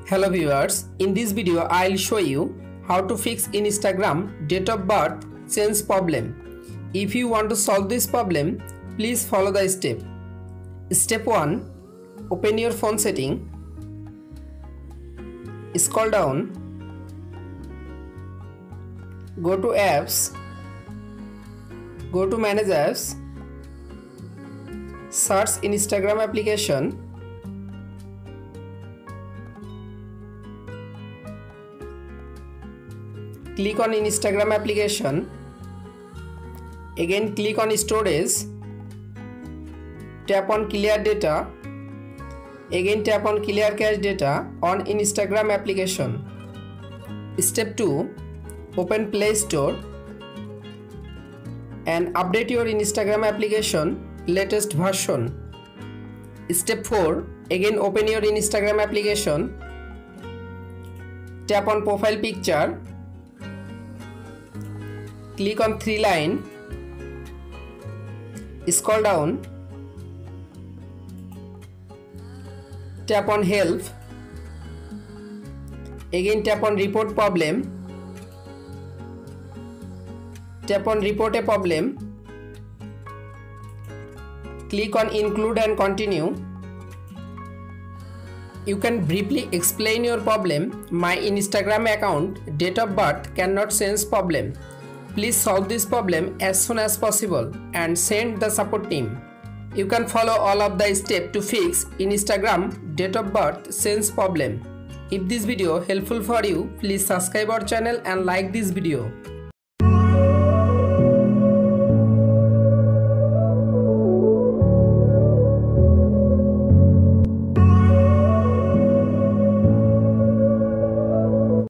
Hello viewers, in this video I'll show you how to fix Instagram date of birth change problem. If you want to solve this problem, please follow the step. Step 1. Open your phone setting. Scroll down. Go to apps. Go to manage apps. Search Instagram application. Click on Instagram application. Again click on storage. Tap on clear data. Again tap on clear cache data on Instagram application. Step 2. Open Play Store and update your Instagram application latest version. Step 4. Again open your Instagram application. Tap on profile picture. Click on 3 line. Scroll down. Tap on help. Again tap on report problem. Tap on report a problem. Click on include and continue. You can briefly explain your problem. My Instagram account date of birth cannot change problem. Please solve this problem as soon as possible and send the support team. You can follow all of the steps to fix Instagram date of birth change problem. If this video helpful for you, please subscribe our channel and like this video.